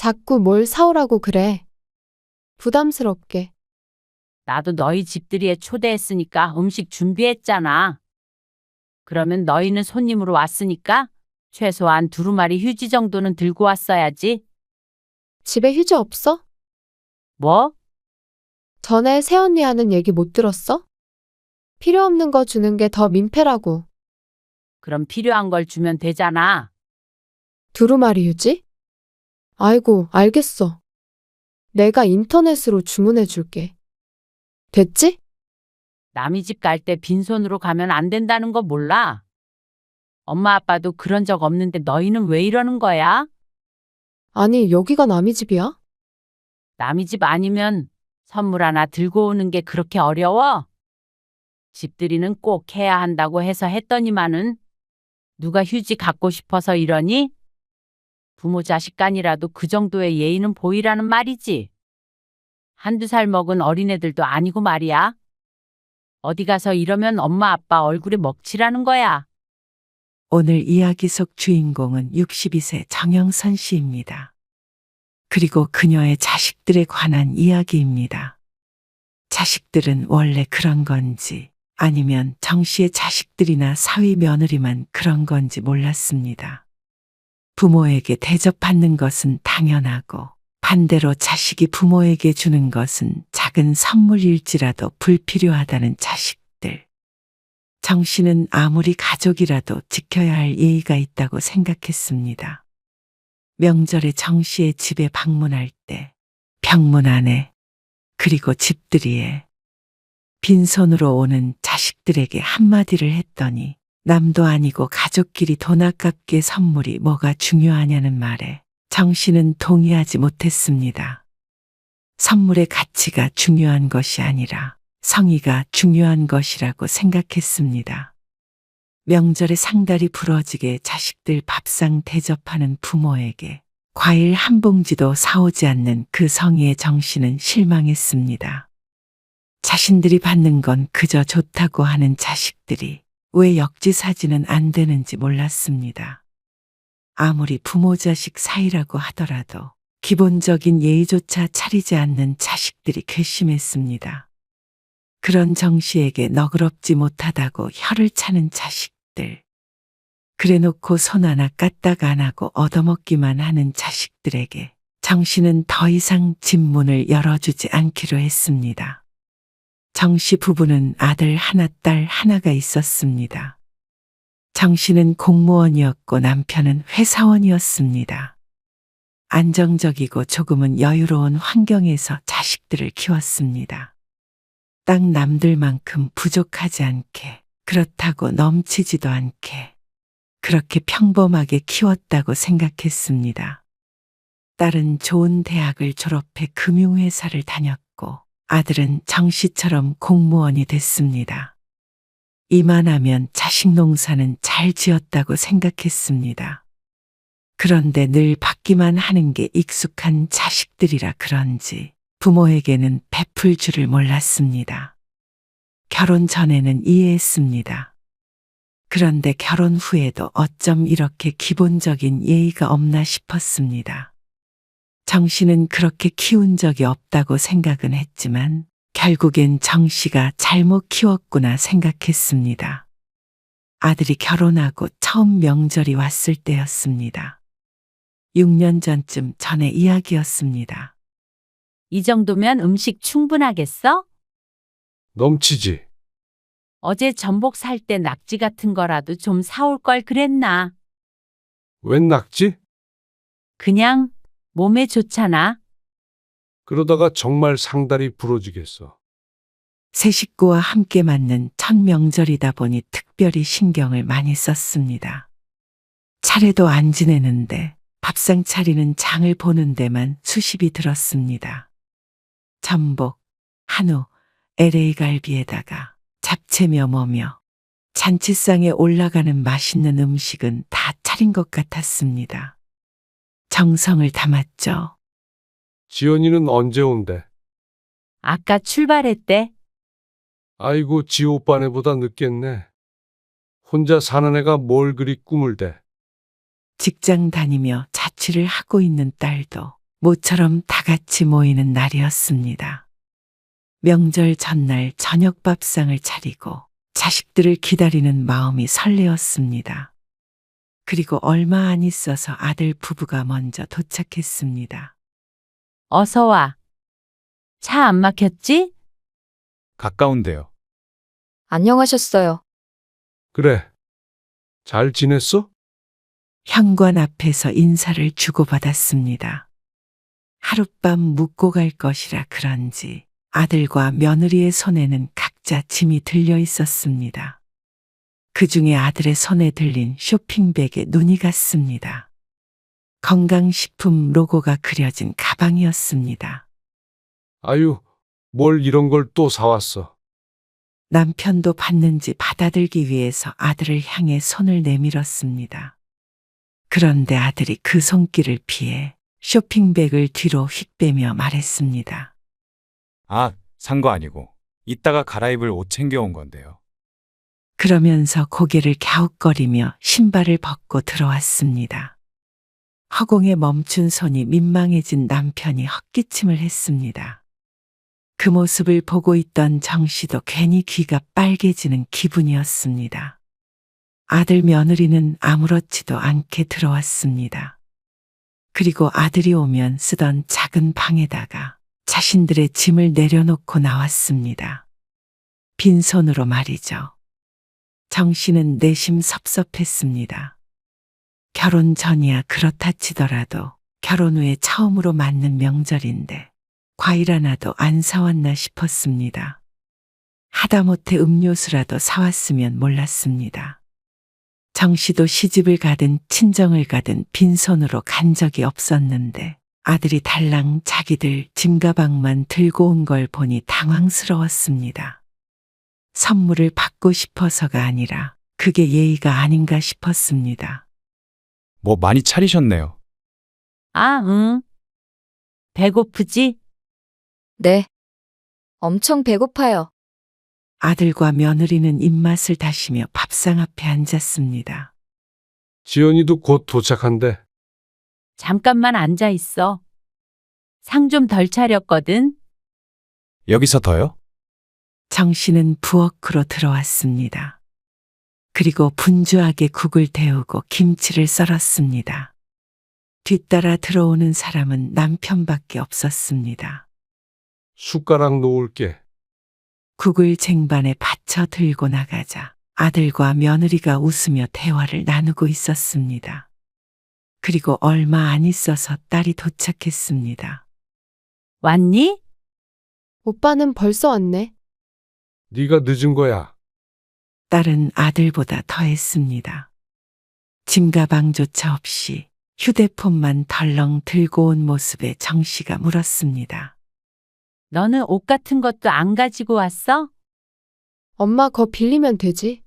자꾸 뭘 사오라고 그래. 부담스럽게. 나도 너희 집들이에 초대했으니까 음식 준비했잖아. 그러면 너희는 손님으로 왔으니까 최소한 두루마리 휴지 정도는 들고 왔어야지. 집에 휴지 없어? 뭐? 전에 새언니 하는 얘기 못 들었어? 필요 없는 거 주는 게 더 민폐라고. 그럼 필요한 걸 주면 되잖아. 두루마리 휴지? 아이고, 알겠어. 내가 인터넷으로 주문해 줄게. 됐지? 남의 집 갈 때 빈손으로 가면 안 된다는 거 몰라? 엄마 아빠도 그런 적 없는데 너희는 왜 이러는 거야? 아니, 여기가 남의 집이야? 남의 집 아니면 선물 하나 들고 오는 게 그렇게 어려워? 집들이는 꼭 해야 한다고 해서 했더니만은 누가 휴지 갖고 싶어서 이러니? 부모 자식 간이라도 그 정도의 예의는 보이라는 말이지. 한두 살 먹은 어린애들도 아니고 말이야. 어디 가서 이러면 엄마 아빠 얼굴에 먹칠하는 거야. 오늘 이야기 속 주인공은 62세 정영선 씨입니다. 그리고 그녀의 자식들에 관한 이야기입니다. 자식들은 원래 그런 건지 아니면 정 씨의 자식들이나 사위 며느리만 그런 건지 몰랐습니다. 부모에게 대접받는 것은 당연하고 반대로 자식이 부모에게 주는 것은 작은 선물일지라도 불필요하다는 자식들. 정 씨는 아무리 가족이라도 지켜야 할 예의가 있다고 생각했습니다. 명절에 정 씨의 집에 방문할 때 병문 안에 그리고 집들이에 빈손으로 오는 자식들에게 한마디를 했더니 남도 아니고 가족끼리 돈 아깝게 선물이 뭐가 중요하냐는 말에 정 씨는 동의하지 못했습니다. 선물의 가치가 중요한 것이 아니라 성의가 중요한 것이라고 생각했습니다. 명절에 상다리 부러지게 자식들 밥상 대접하는 부모에게 과일 한 봉지도 사오지 않는 그 성의에 정 씨는 실망했습니다. 자신들이 받는 건 그저 좋다고 하는 자식들이 왜 역지사지는 안 되는지 몰랐습니다. 아무리 부모 자식 사이라고 하더라도 기본적인 예의조차 차리지 않는 자식들이 괘씸했습니다. 그런 정 씨에게 너그럽지 못하다고 혀를 차는 자식들. 그래놓고 손 하나 까딱 안 하고 얻어먹기만 하는 자식들에게 정 씨는 더 이상 집 문을 열어주지 않기로 했습니다. 정 씨 부부는 아들 하나, 딸 하나가 있었습니다. 정 씨는 공무원이었고 남편은 회사원이었습니다. 안정적이고 조금은 여유로운 환경에서 자식들을 키웠습니다. 딱 남들만큼 부족하지 않게, 그렇다고 넘치지도 않게, 그렇게 평범하게 키웠다고 생각했습니다. 딸은 좋은 대학을 졸업해 금융회사를 다녔고, 아들은 정 씨처럼 공무원이 됐습니다. 이만하면 자식 농사는 잘 지었다고 생각했습니다. 그런데 늘 받기만 하는 게 익숙한 자식들이라 그런지 부모에게는 베풀 줄을 몰랐습니다. 결혼 전에는 이해했습니다. 그런데 결혼 후에도 어쩜 이렇게 기본적인 예의가 없나 싶었습니다. 정 씨는 그렇게 키운 적이 없다고 생각은 했지만 결국엔 정 씨가 잘못 키웠구나 생각했습니다. 아들이 결혼하고 처음 명절이 왔을 때였습니다. 6년 전쯤 전의 이야기였습니다. 이 정도면 음식 충분하겠어? 넘치지. 어제 전복 살 때 낙지 같은 거라도 좀 사올 걸 그랬나? 웬 낙지? 그냥 몸에 좋잖아. 그러다가 정말 상다리 부러지겠어. 새 식구와 함께 맞는 첫 명절이다 보니 특별히 신경을 많이 썼습니다. 차례도 안 지내는데 밥상 차리는 장을 보는 데만 수십이 들었습니다. 전복, 한우, LA 갈비에다가 잡채며 뭐며 잔치상에 올라가는 맛있는 음식은 다 차린 것 같았습니다. 정성을 담았죠. 지연이는 언제 온대? 아까 출발했대. 아이고, 지 오빠네보다 늦겠네. 혼자 사는 애가 뭘 그리 꿈을 대. 직장 다니며 자취를 하고 있는 딸도 모처럼 다 같이 모이는 날이었습니다. 명절 전날 저녁 밥상을 차리고 자식들을 기다리는 마음이 설레었습니다. 그리고 얼마 안 있어서 아들 부부가 먼저 도착했습니다. 어서 와. 차 안 막혔지? 가까운데요. 안녕하셨어요. 그래. 잘 지냈어? 현관 앞에서 인사를 주고받았습니다. 하룻밤 묵고 갈 것이라 그런지 아들과 며느리의 손에는 각자 짐이 들려 있었습니다. 그 중에 아들의 손에 들린 쇼핑백에 눈이 갔습니다. 건강식품 로고가 그려진 가방이었습니다. 아유, 뭘 이런 걸 또 사왔어. 남편도 받는지 받아들기 위해서 아들을 향해 손을 내밀었습니다. 그런데 아들이 그 손길을 피해 쇼핑백을 뒤로 휙 빼며 말했습니다. 아, 산 거 아니고 이따가 갈아입을 옷 챙겨온 건데요. 그러면서 고개를 갸웃거리며 신발을 벗고 들어왔습니다. 허공에 멈춘 손이 민망해진 남편이 헛기침을 했습니다. 그 모습을 보고 있던 정 씨도 괜히 귀가 빨개지는 기분이었습니다. 아들 며느리는 아무렇지도 않게 들어왔습니다. 그리고 아들이 오면 쓰던 작은 방에다가 자신들의 짐을 내려놓고 나왔습니다. 빈손으로 말이죠. 정 씨는 내심 섭섭했습니다. 결혼 전이야 그렇다 치더라도 결혼 후에 처음으로 맞는 명절인데 과일 하나도 안 사왔나 싶었습니다. 하다못해 음료수라도 사왔으면 몰랐습니다. 정 씨도 시집을 가든 친정을 가든 빈손으로 간 적이 없었는데 아들이 달랑 자기들 짐가방만 들고 온 걸 보니 당황스러웠습니다. 선물을 받고 싶어서가 아니라 그게 예의가 아닌가 싶었습니다. 뭐 많이 차리셨네요. 아, 응. 배고프지? 네. 엄청 배고파요. 아들과 며느리는 입맛을 다시며 밥상 앞에 앉았습니다. 지연이도 곧 도착한대. 잠깐만 앉아 있어. 상 좀 덜 차렸거든. 여기서 더요? 정 씨는 부엌으로 들어왔습니다. 그리고 분주하게 국을 데우고 김치를 썰었습니다. 뒤따라 들어오는 사람은 남편밖에 없었습니다. 숟가락 놓을게. 국을 쟁반에 받쳐 들고 나가자 아들과 며느리가 웃으며 대화를 나누고 있었습니다. 그리고 얼마 안 있어서 딸이 도착했습니다. 왔니? 오빠는 벌써 왔네. 네가 늦은 거야. 딸은 아들보다 더했습니다. 짐가방조차 없이 휴대폰만 덜렁 들고 온 모습에 정 씨가 물었습니다. 너는 옷 같은 것도 안 가지고 왔어? 엄마 거 빌리면 되지.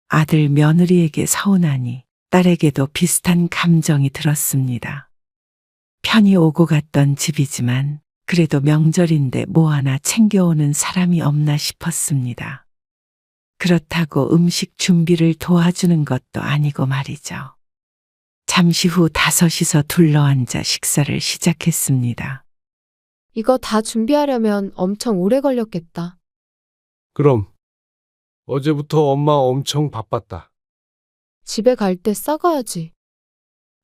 아들 며느리에게 서운하니 딸에게도 비슷한 감정이 들었습니다. 편히 오고 갔던 집이지만 그래도 명절인데 뭐 하나 챙겨오는 사람이 없나 싶었습니다. 그렇다고 음식 준비를 도와주는 것도 아니고 말이죠. 잠시 후 5이서 둘러앉아 식사를 시작했습니다. 이거 다 준비하려면 엄청 오래 걸렸겠다. 그럼. 어제부터 엄마 엄청 바빴다. 집에 갈 때 싸가야지.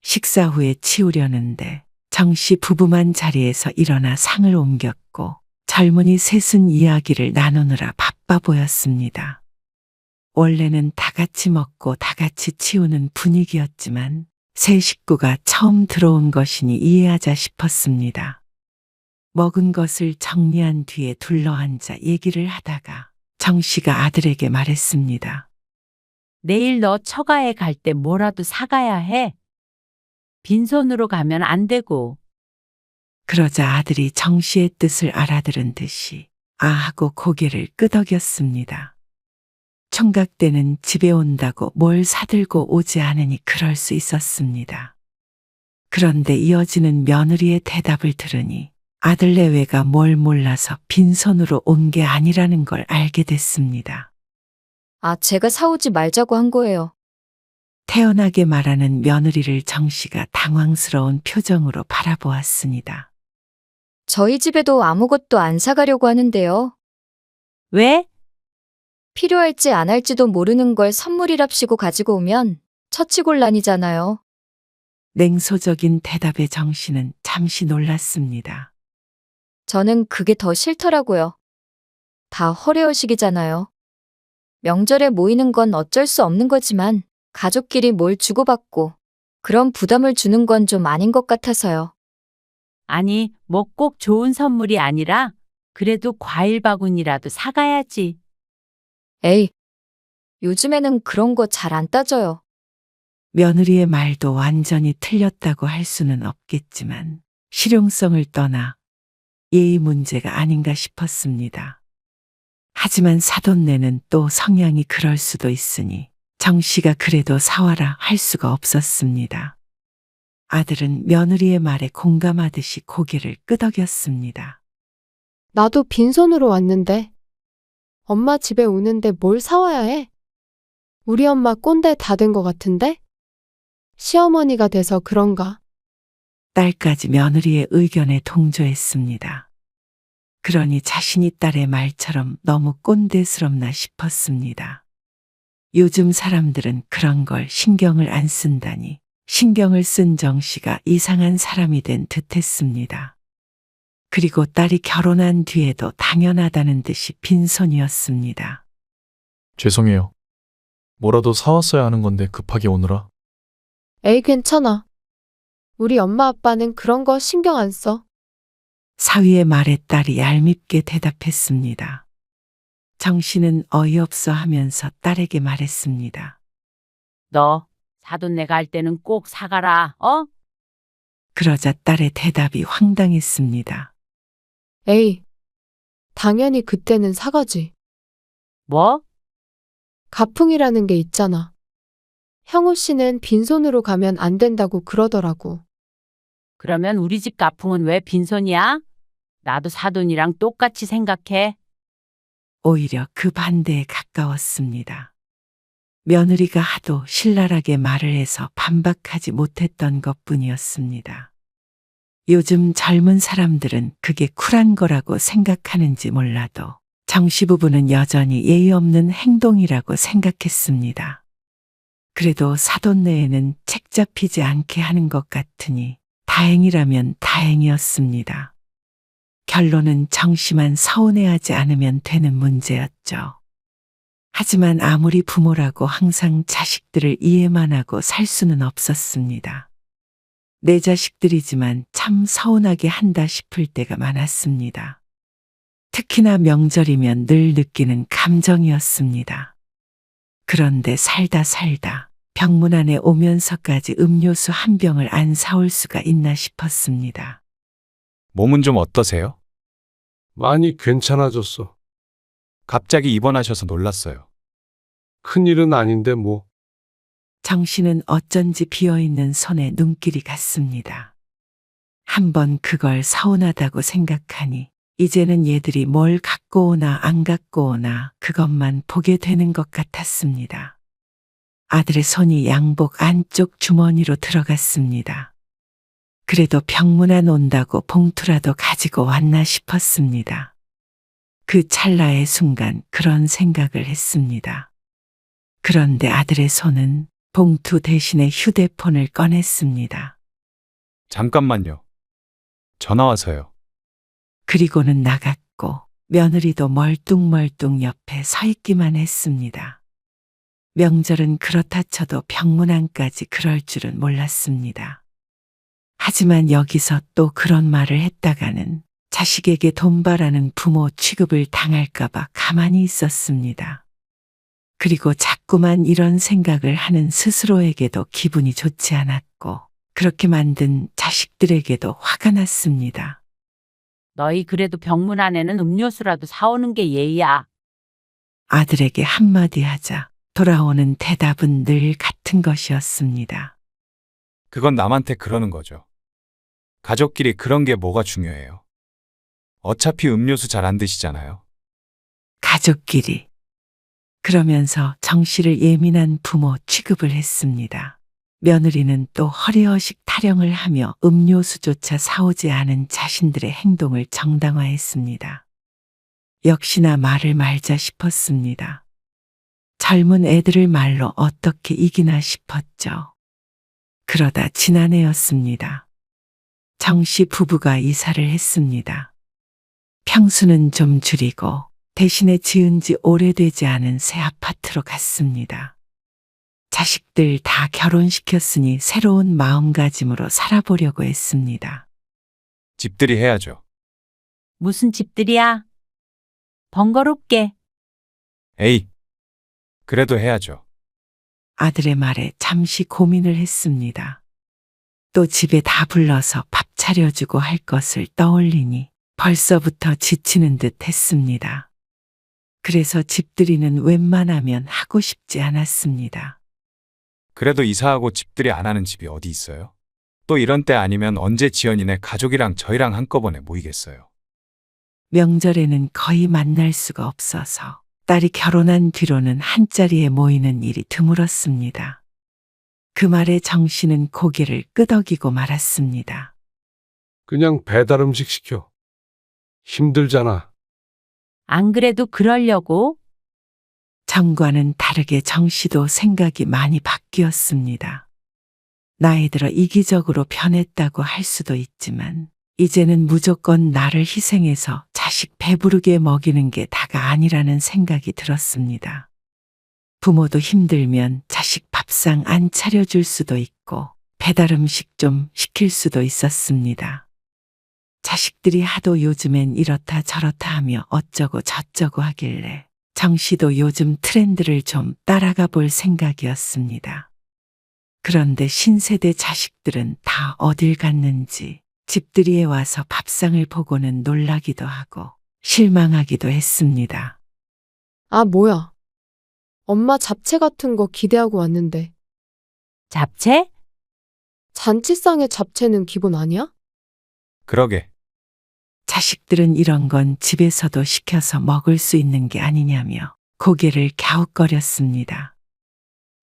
식사 후에 치우려는데 정 씨 부부만 자리에서 일어나 상을 옮겼고 젊은이 셋은 이야기를 나누느라 바빠 보였습니다. 원래는 다 같이 먹고 다 같이 치우는 분위기였지만 새 식구가 처음 들어온 것이니 이해하자 싶었습니다. 먹은 것을 정리한 뒤에 둘러앉아 얘기를 하다가 정 씨가 아들에게 말했습니다. 내일 너 처가에 갈 때 뭐라도 사가야 해. 빈손으로 가면 안 되고. 그러자 아들이 정 씨의 뜻을 알아들은 듯이 아 하고 고개를 끄덕였습니다. 총각 때는 집에 온다고 뭘 사들고 오지 않으니 그럴 수 있었습니다. 그런데 이어지는 며느리의 대답을 들으니 아들 내외가 뭘 몰라서 빈손으로 온 게 아니라는 걸 알게 됐습니다. 아, 제가 사오지 말자고 한 거예요. 태연하게 말하는 며느리를 정 씨가 당황스러운 표정으로 바라보았습니다. 저희 집에도 아무것도 안 사가려고 하는데요. 왜? 필요할지 안 할지도 모르는 걸 선물이랍시고 가지고 오면 처치곤란이잖아요. 냉소적인 대답에 정 씨는 잠시 놀랐습니다. 저는 그게 더 싫더라고요. 다 허례허식이잖아요. 명절에 모이는 건 어쩔 수 없는 거지만 가족끼리 뭘 주고받고 그런 부담을 주는 건 좀 아닌 것 같아서요. 아니, 뭐 꼭 좋은 선물이 아니라 그래도 과일 바구니라도 사가야지. 에이, 요즘에는 그런 거 잘 안 따져요. 며느리의 말도 완전히 틀렸다고 할 수는 없겠지만 실용성을 떠나 예의 문제가 아닌가 싶었습니다. 하지만 사돈네는 또 성향이 그럴 수도 있으니 정 씨가 그래도 사와라 할 수가 없었습니다. 아들은 며느리의 말에 공감하듯이 고개를 끄덕였습니다. 나도 빈손으로 왔는데. 엄마 집에 오는데 뭘 사와야 해? 우리 엄마 꼰대 다 된 것 같은데? 시어머니가 돼서 그런가? 딸까지 며느리의 의견에 동조했습니다. 그러니 자신이 딸의 말처럼 너무 꼰대스럽나 싶었습니다. 요즘 사람들은 그런 걸 신경을 안 쓴다니 신경을 쓴 정 씨가 이상한 사람이 된 듯했습니다. 그리고 딸이 결혼한 뒤에도 당연하다는 듯이 빈손이었습니다. 죄송해요. 뭐라도 사왔어야 하는 건데 급하게 오느라. 에이, 괜찮아. 우리 엄마 아빠는 그런 거 신경 안 써. 사위의 말에 딸이 얄밉게 대답했습니다. 정 씨는 어이없어 하면서 딸에게 말했습니다. 너 사돈네 갈 때는 꼭 사가라, 어? 그러자 딸의 대답이 황당했습니다. 에이, 당연히 그때는 사가지. 뭐? 가풍이라는 게 있잖아. 형우 씨는 빈손으로 가면 안 된다고 그러더라고. 그러면 우리 집 가풍은 왜 빈손이야? 나도 사돈이랑 똑같이 생각해. 오히려 그 반대에 가까웠습니다. 며느리가 하도 신랄하게 말을 해서 반박하지 못했던 것뿐이었습니다. 요즘 젊은 사람들은 그게 쿨한 거라고 생각하는지 몰라도 정씨 부부는 여전히 예의 없는 행동이라고 생각했습니다. 그래도 사돈네에는 책 잡히지 않게 하는 것 같으니 다행이라면 다행이었습니다. 결론은 정씨만 서운해하지 않으면 되는 문제였죠. 하지만 아무리 부모라고 항상 자식들을 이해만 하고 살 수는 없었습니다. 내 자식들이지만 참 서운하게 한다 싶을 때가 많았습니다. 특히나 명절이면 늘 느끼는 감정이었습니다. 그런데 살다 병문 안에 오면서까지 음료수 한 병을 안 사올 수가 있나 싶었습니다. 몸은 좀 어떠세요? 많이 괜찮아졌어. 갑자기 입원하셔서 놀랐어요. 큰일은 아닌데 뭐. 정 씨는 어쩐지 비어있는 손에 눈길이 갔습니다. 한번 그걸 서운하다고 생각하니 이제는 얘들이 뭘 갖고 오나 안 갖고 오나 그것만 보게 되는 것 같았습니다. 아들의 손이 양복 안쪽 주머니로 들어갔습니다. 그래도 병문안 온다고 봉투라도 가지고 왔나 싶었습니다. 그 찰나의 순간 그런 생각을 했습니다. 그런데 아들의 손은 봉투 대신에 휴대폰을 꺼냈습니다. 잠깐만요. 전화 와서요. 그리고는 나갔고 며느리도 멀뚱멀뚱 옆에 서 있기만 했습니다. 명절은 그렇다 쳐도 병문안까지 그럴 줄은 몰랐습니다. 하지만 여기서 또 그런 말을 했다가는 자식에게 돈바라는 부모 취급을 당할까봐 가만히 있었습니다. 그리고 자꾸만 이런 생각을 하는 스스로에게도 기분이 좋지 않았고 그렇게 만든 자식들에게도 화가 났습니다. 너희 그래도 병문안에는 음료수라도 사오는 게 예의야. 아들에게 한마디 하자 돌아오는 대답은 늘 같은 것이었습니다. 그건 남한테 그러는 거죠. 가족끼리 그런 게 뭐가 중요해요. 어차피 음료수 잘 안 드시잖아요. 가족끼리 그러면서 정 씨를 예민한 부모 취급을 했습니다. 며느리는 또 허리허식 타령을 하며 음료수조차 사오지 않은 자신들의 행동을 정당화했습니다. 역시나 말을 말자 싶었습니다. 젊은 애들을 말로 어떻게 이기나 싶었죠. 그러다 지난해였습니다. 정 씨 부부가 이사를 했습니다. 평수는 좀 줄이고 대신에 지은 지 오래되지 않은 새 아파트로 갔습니다. 자식들 다 결혼시켰으니 새로운 마음가짐으로 살아보려고 했습니다. 집들이 해야죠. 무슨 집들이야? 번거롭게. 에이, 그래도 해야죠. 아들의 말에 잠시 고민을 했습니다. 또 집에 다 불러서 밥 차려주고 할 것을 떠올리니 벌써부터 지치는 듯 했습니다. 그래서 집들이는 웬만하면 하고 싶지 않았습니다. 그래도 이사하고 집들이 안 하는 집이 어디 있어요? 또 이런 때 아니면 언제 지연이네 가족이랑 저희랑 한꺼번에 모이겠어요. 명절에는 거의 만날 수가 없어서 딸이 결혼한 뒤로는 한자리에 모이는 일이 드물었습니다. 그 말에 정 씨는 고개를 끄덕이고 말았습니다. 그냥 배달 음식 시켜. 힘들잖아. 안 그래도 그러려고? 정과는 다르게 정 씨도 생각이 많이 바뀌었습니다. 나이 들어 이기적으로 변했다고 할 수도 있지만 이제는 무조건 나를 희생해서 자식 배부르게 먹이는 게 다가 아니라는 생각이 들었습니다. 부모도 힘들면 자식 밥상 안 차려줄 수도 있고 배달 음식 좀 시킬 수도 있었습니다. 자식들이 하도 요즘엔 이렇다 저렇다 하며 어쩌고 저쩌고 하길래 정 씨도 요즘 트렌드를 좀 따라가 볼 생각이었습니다. 그런데 신세대 자식들은 다 어딜 갔는지 집들이에 와서 밥상을 보고는 놀라기도 하고 실망하기도 했습니다. 아, 뭐야. 엄마 잡채 같은 거 기대하고 왔는데. 잡채? 잔치상에 잡채는 기본 아니야? 그러게. 자식들은 이런 건 집에서도 시켜서 먹을 수 있는 게 아니냐며 고개를 갸웃거렸습니다.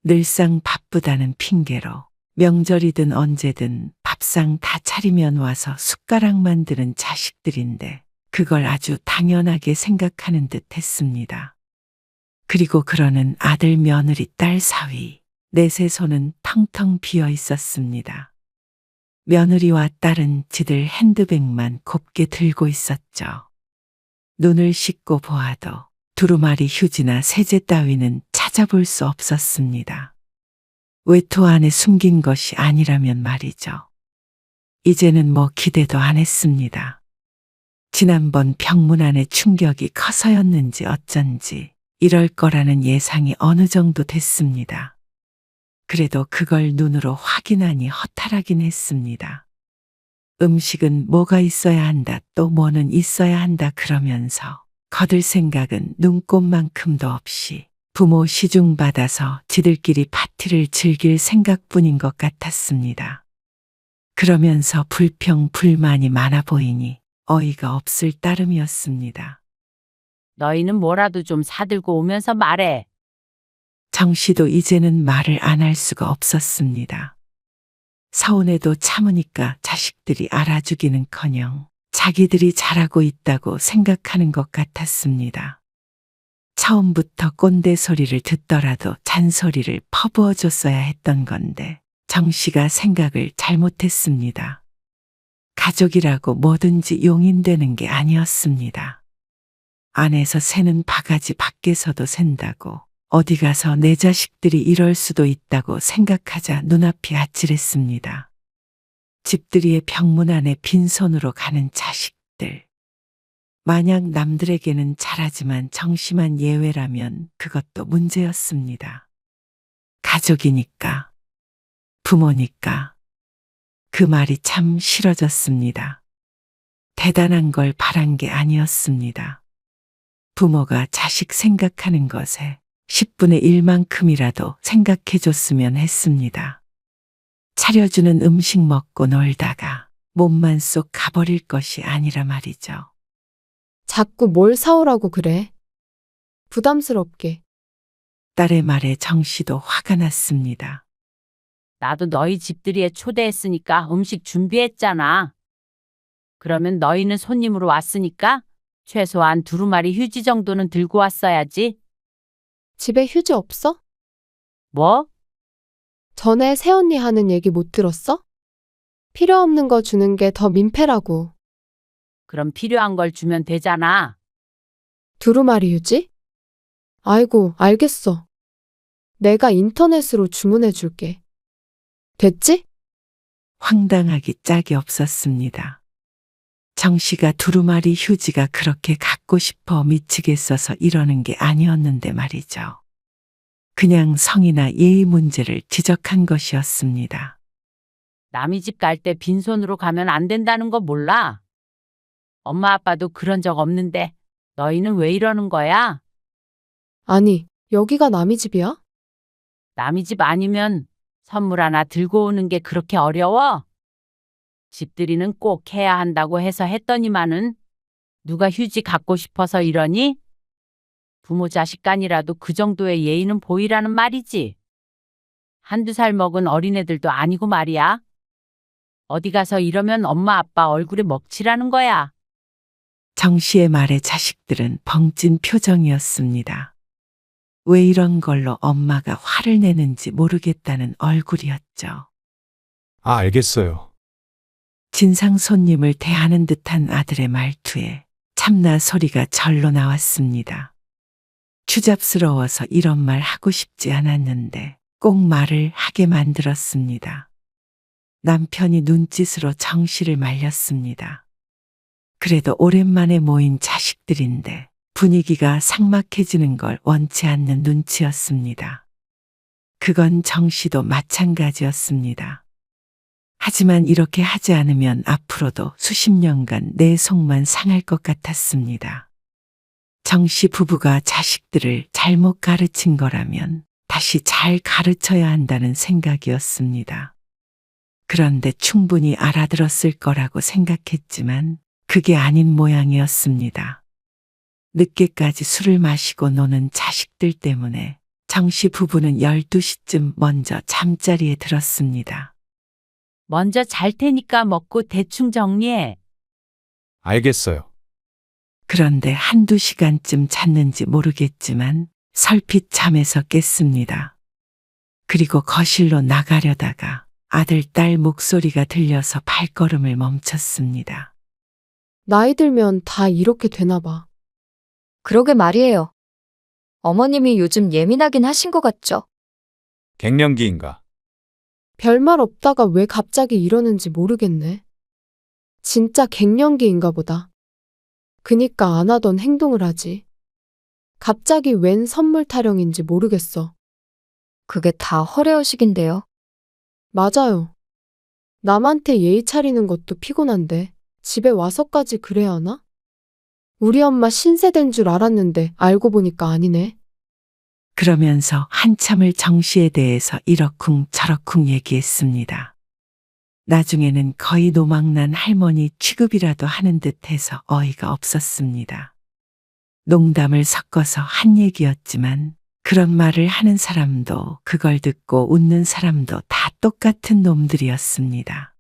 늘상 바쁘다는 핑계로 명절이든 언제든 밥상 다 차리면 와서 숟가락만 드는 자식들인데 그걸 아주 당연하게 생각하는 듯 했습니다. 그리고 그러는 아들, 며느리, 딸 사위, 넷의 손은 텅텅 비어 있었습니다. 며느리와 딸은 지들 핸드백만 곱게 들고 있었죠. 눈을 씻고 보아도 두루마리 휴지나 세제 따위는 찾아볼 수 없었습니다. 외투 안에 숨긴 것이 아니라면 말이죠. 이제는 뭐 기대도 안 했습니다. 지난번 병문안의 충격이 커서였는지 어쩐지 이럴 거라는 예상이 어느 정도 됐습니다. 그래도 그걸 눈으로 확인하니 허탈하긴 했습니다. 음식은 뭐가 있어야 한다, 또 뭐는 있어야 한다 그러면서 거들 생각은 눈꼽만큼도 없이 부모 시중 받아서 지들끼리 파티를 즐길 생각뿐인 것 같았습니다. 그러면서 불평, 불만이 많아 보이니 어이가 없을 따름이었습니다. 너희는 뭐라도 좀 사들고 오면서 말해. 정 씨도 이제는 말을 안 할 수가 없었습니다. 서운해도 참으니까 자식들이 알아주기는커녕 자기들이 잘하고 있다고 생각하는 것 같았습니다. 처음부터 꼰대 소리를 듣더라도 잔소리를 퍼부어 줬어야 했던 건데 정 씨가 생각을 잘못했습니다. 가족이라고 뭐든지 용인되는 게 아니었습니다. 안에서 새는 바가지 밖에서도 샌다고 어디 가서 내 자식들이 이럴 수도 있다고 생각하자 눈앞이 아찔했습니다. 집들이의 병문안에 빈손으로 가는 자식들. 만약 남들에게는 잘하지만 정심한 예외라면 그것도 문제였습니다. 가족이니까, 부모니까. 그 말이 참 싫어졌습니다. 대단한 걸 바란 게 아니었습니다. 부모가 자식 생각하는 것에 10분의 1만큼이라도 생각해 줬으면 했습니다. 차려주는 음식 먹고 놀다가 몸만 쏙 가버릴 것이 아니라 말이죠. 자꾸 뭘 사오라고 그래. 부담스럽게. 딸의 말에 정 씨도 화가 났습니다. 나도 너희 집들이에 초대했으니까 음식 준비했잖아. 그러면 너희는 손님으로 왔으니까 최소한 두루마리 휴지 정도는 들고 왔어야지. 집에 휴지 없어? 뭐? 전에 새언니 하는 얘기 못 들었어? 필요 없는 거 주는 게 더 민폐라고. 그럼 필요한 걸 주면 되잖아. 두루마리 휴지? 아이고, 알겠어. 내가 인터넷으로 주문해 줄게. 됐지? 황당하기 짝이 없었습니다. 정 씨가 두루마리 휴지가 그렇게 갖고 싶어 미치겠어서 이러는 게 아니었는데 말이죠. 그냥 성이나 예의 문제를 지적한 것이었습니다. 남의 집 갈 때 빈손으로 가면 안 된다는 거 몰라? 엄마 아빠도 그런 적 없는데 너희는 왜 이러는 거야? 아니, 여기가 남의 집이야? 남의 집 아니면 선물 하나 들고 오는 게 그렇게 어려워? 집들이는 꼭 해야 한다고 해서 했더니만은 누가 휴지 갖고 싶어서 이러니? 부모 자식 간이라도 그 정도의 예의는 보이라는 말이지. 한두 살 먹은 어린애들도 아니고 말이야. 어디 가서 이러면 엄마 아빠 얼굴에 먹칠하는 거야. 정 씨의 말에 자식들은 벙찐 표정이었습니다. 왜 이런 걸로 엄마가 화를 내는지 모르겠다는 얼굴이었죠. 아, 알겠어요. 진상 손님을 대하는 듯한 아들의 말투에 참나 소리가 절로 나왔습니다. 추잡스러워서 이런 말 하고 싶지 않았는데 꼭 말을 하게 만들었습니다. 남편이 눈짓으로 정 씨를 말렸습니다. 그래도 오랜만에 모인 자식들인데 분위기가 삭막해지는 걸 원치 않는 눈치였습니다. 그건 정 씨도 마찬가지였습니다. 하지만 이렇게 하지 않으면 앞으로도 수십 년간 내 속만 상할 것 같았습니다. 정 씨 부부가 자식들을 잘못 가르친 거라면 다시 잘 가르쳐야 한다는 생각이었습니다. 그런데 충분히 알아들었을 거라고 생각했지만 그게 아닌 모양이었습니다. 늦게까지 술을 마시고 노는 자식들 때문에 정 씨 부부는 12시쯤 먼저 잠자리에 들었습니다. 먼저 잘 테니까 먹고 대충 정리해. 알겠어요. 그런데 한두 시간쯤 잤는지 모르겠지만 설핏 잠에서 깼습니다. 그리고 거실로 나가려다가 아들, 딸 목소리가 들려서 발걸음을 멈췄습니다. 나이 들면 다 이렇게 되나 봐. 그러게 말이에요. 어머님이 요즘 예민하긴 하신 것 같죠? 갱년기인가? 별말 없다가 왜 갑자기 이러는지 모르겠네. 진짜 갱년기인가 보다. 그니까 안 하던 행동을 하지. 갑자기 웬 선물 타령인지 모르겠어. 그게 다 허례허식인데요. 맞아요. 남한테 예의 차리는 것도 피곤한데 집에 와서까지 그래야 하나? 우리 엄마 신세된 줄 알았는데 알고 보니까 아니네. 그러면서 한참을 정 씨에 대해서 이러쿵 저러쿵 얘기했습니다. 나중에는 거의 노망난 할머니 취급이라도 하는 듯해서 어이가 없었습니다. 농담을 섞어서 한 얘기였지만 그런 말을 하는 사람도 그걸 듣고 웃는 사람도 다 똑같은 놈들이었습니다.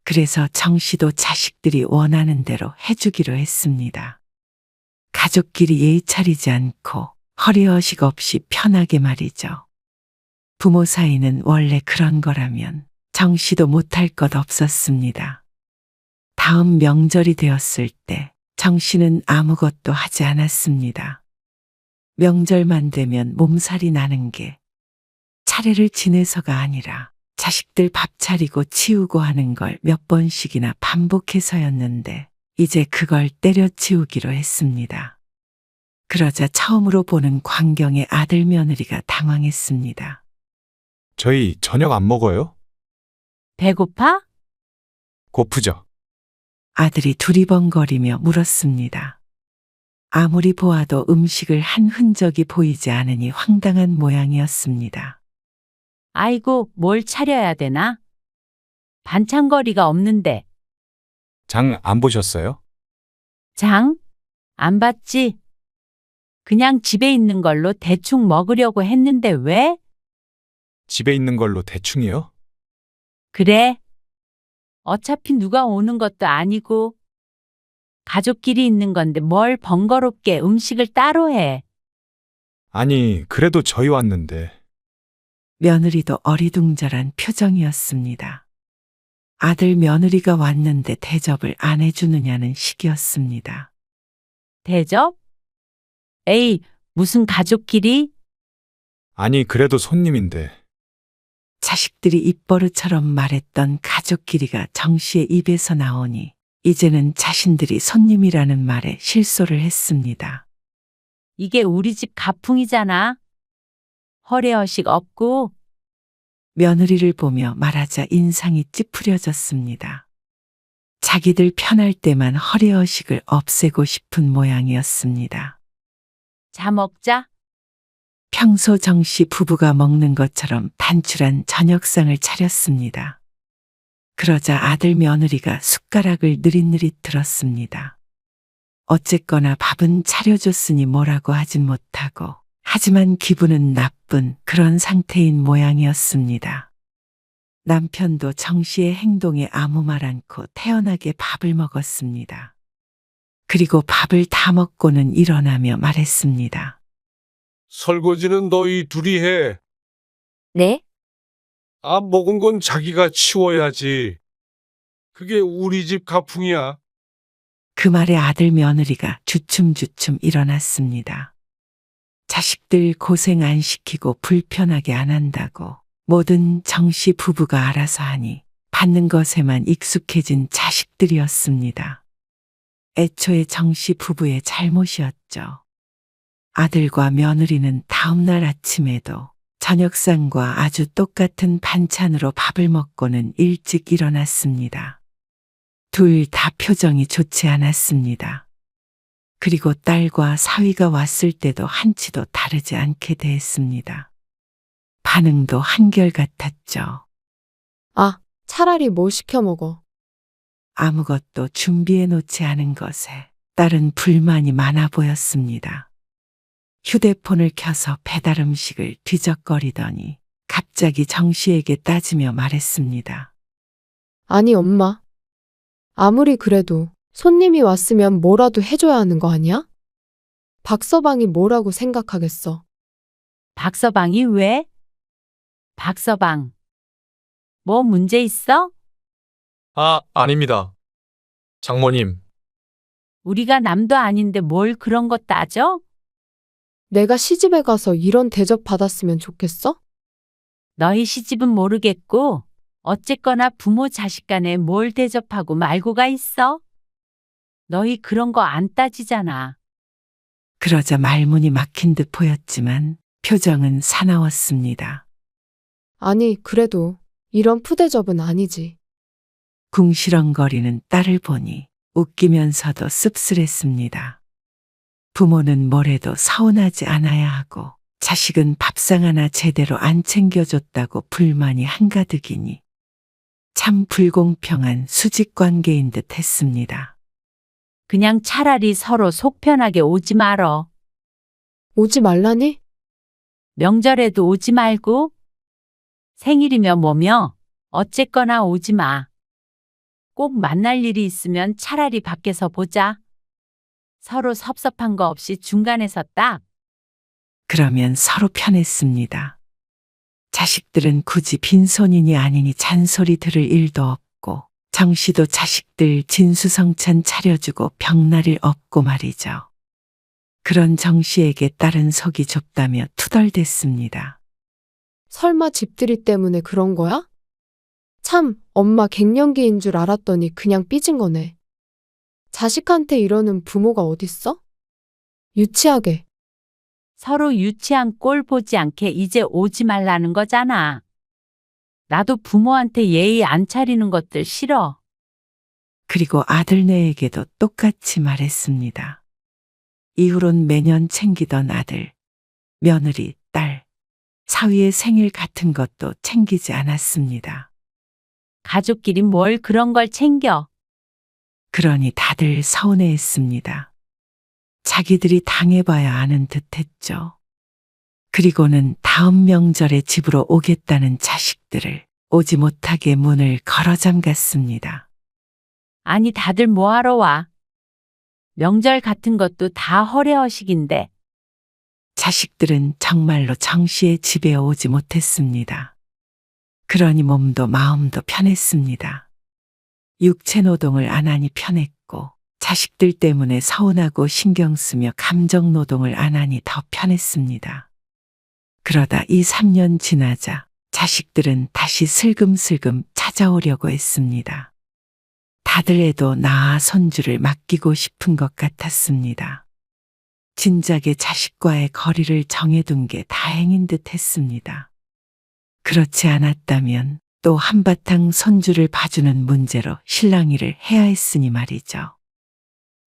그래서 정 씨도 자식들이 원하는 대로 해주기로 했습니다. 가족끼리 예의 차리지 않고 허리허식 없이 편하게 말이죠. 부모 사이는 원래 그런 거라면 정 씨도 못할 것 없었습니다. 다음 명절이 되었을 때 정 씨는 아무것도 하지 않았습니다. 명절만 되면 몸살이 나는 게 차례를 지내서가 아니라 자식들 밥 차리고 치우고 하는 걸 몇 번씩이나 반복해서였는데 이제 그걸 때려치우기로 했습니다. 그러자 처음으로 보는 광경에 아들 며느리가 당황했습니다. 저희 저녁 안 먹어요? 배고파? 고프죠? 아들이 두리번거리며 물었습니다. 아무리 보아도 음식을 한 흔적이 보이지 않으니 황당한 모양이었습니다. 아이고, 뭘 차려야 되나? 반찬거리가 없는데. 장 안 보셨어요? 장? 안 봤지? 그냥 집에 있는 걸로 대충 먹으려고 했는데 왜? 집에 있는 걸로 대충이요? 그래. 어차피 누가 오는 것도 아니고 가족끼리 있는 건데 뭘 번거롭게 음식을 따로 해. 아니, 그래도 저희 왔는데. 며느리도 어리둥절한 표정이었습니다. 아들 며느리가 왔는데 대접을 안 해주느냐는 식이었습니다. 대접? 에이, 무슨 가족끼리? 아니, 그래도 손님인데. 자식들이 입버릇처럼 말했던 가족끼리가 정 씨의 입에서 나오니 이제는 자신들이 손님이라는 말에 실소를 했습니다. 이게 우리 집 가풍이잖아. 허례허식 없고 며느리를 보며 말하자 인상이 찌푸려졌습니다. 자기들 편할 때만 허례허식을 없애고 싶은 모양이었습니다. 자 먹자. 평소 정씨 부부가 먹는 것처럼 단출한 저녁상을 차렸습니다. 그러자 아들 며느리가 숟가락을 느릿느릿 들었습니다. 어쨌거나 밥은 차려줬으니 뭐라고 하진 못하고 하지만 기분은 나쁜 그런 상태인 모양이었습니다. 남편도 정 씨의 행동에 아무 말 않고 태연하게 밥을 먹었습니다. 그리고 밥을 다 먹고는 일어나며 말했습니다. 설거지는 너희 둘이 해. 네? 안 먹은 건 자기가 치워야지. 그게 우리 집 가풍이야. 그 말에 아들 며느리가 주춤주춤 일어났습니다. 자식들 고생 안 시키고 불편하게 안 한다고 모든 정씨 부부가 알아서 하니 받는 것에만 익숙해진 자식들이었습니다. 애초에 정씨 부부의 잘못이었죠. 아들과 며느리는 다음날 아침에도 저녁상과 아주 똑같은 반찬으로 밥을 먹고는 일찍 일어났습니다. 둘 다 표정이 좋지 않았습니다. 그리고 딸과 사위가 왔을 때도 한치도 다르지 않게 대했습니다. 반응도 한결같았죠. 아, 차라리 뭘 시켜 먹어. 아무것도 준비해 놓지 않은 것에 딸은 불만이 많아 보였습니다. 휴대폰을 켜서 배달 음식을 뒤적거리더니 갑자기 정 씨에게 따지며 말했습니다. 아니, 엄마. 아무리 그래도 손님이 왔으면 뭐라도 해줘야 하는 거 아니야? 박서방이 뭐라고 생각하겠어? 박서방이 왜? 박서방. 뭐 문제 있어? 아닙니다. 장모님, 우리가 남도 아닌데 뭘 그런 거 따져? 내가 시집에 가서 이런 대접 받았으면 좋겠어? 너희 시집은 모르겠고 어쨌거나 부모 자식 간에 뭘 대접하고 말고가 있어? 너희 그런 거 안 따지잖아. 그러자 말문이 막힌 듯 보였지만 표정은 사나웠습니다. 아니, 그래도 이런 푸대접은 아니지. 궁시렁거리는 딸을 보니 웃기면서도 씁쓸했습니다. 부모는 뭐래도 서운하지 않아야 하고 자식은 밥상 하나 제대로 안 챙겨줬다고 불만이 한가득이니 참 불공평한 수직관계인 듯 했습니다. 그냥 차라리 서로 속 편하게 오지 말어. 오지 말라니? 명절에도 오지 말고 생일이며 뭐며 어쨌거나 오지 마. 꼭 만날 일이 있으면 차라리 밖에서 보자. 서로 섭섭한 거 없이 중간에서 딱. 그러면 서로 편했습니다. 자식들은 굳이 빈손이니 아니니 잔소리 들을 일도 없고 정 씨도 자식들 진수성찬 차려주고 병날일 없고 말이죠. 그런 정 씨에게 딸은 속이 좁다며 투덜댔습니다. 설마 집들이 때문에 그런 거야? 참, 엄마 갱년기인 줄 알았더니 그냥 삐진 거네. 자식한테 이러는 부모가 어딨어? 유치하게. 서로 유치한 꼴 보지 않게 이제 오지 말라는 거잖아. 나도 부모한테 예의 안 차리는 것들 싫어. 그리고 아들네에게도 똑같이 말했습니다. 이후론 매년 챙기던 아들, 며느리, 딸, 사위의 생일 같은 것도 챙기지 않았습니다. 가족끼리 뭘 그런 걸 챙겨. 그러니 다들 서운해했습니다. 자기들이 당해봐야 아는 듯 했죠. 그리고는 다음 명절에 집으로 오겠다는 자식들을 오지 못하게 문을 걸어 잠갔습니다. 아니, 다들 뭐하러 와? 명절 같은 것도 다 허례허식인데. 자식들은 정말로 정씨의 집에 오지 못했습니다. 그러니 몸도 마음도 편했습니다. 육체 노동을 안 하니 편했고, 자식들 때문에 서운하고 신경 쓰며 감정 노동을 안 하니 더 편했습니다. 그러다 2, 3년 지나자 자식들은 다시 슬금슬금 찾아오려고 했습니다. 다들 애도 낳아 손주를 맡기고 싶은 것 같았습니다. 진작에 자식과의 거리를 정해둔 게 다행인 듯 했습니다. 그렇지 않았다면 또 한바탕 손주를 봐주는 문제로 실랑이를 해야 했으니 말이죠.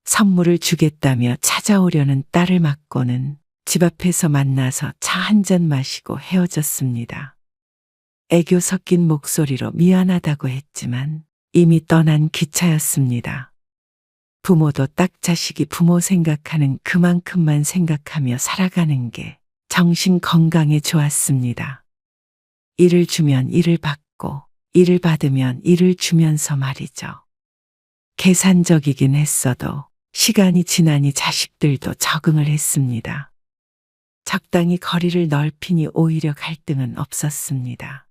선물을 주겠다며 찾아오려는 딸을 맞고는 집 앞에서 만나서 차 한 잔 마시고 헤어졌습니다. 애교 섞인 목소리로 미안하다고 했지만 이미 떠난 기차였습니다. 부모도 딱 자식이 부모 생각하는 그만큼만 생각하며 살아가는 게 정신 건강에 좋았습니다. 일을 주면 일을 받고, 일을 받으면 일을 주면서 말이죠. 계산적이긴 했어도 시간이 지나니 자식들도 적응을 했습니다. 적당히 거리를 넓히니 오히려 갈등은 없었습니다.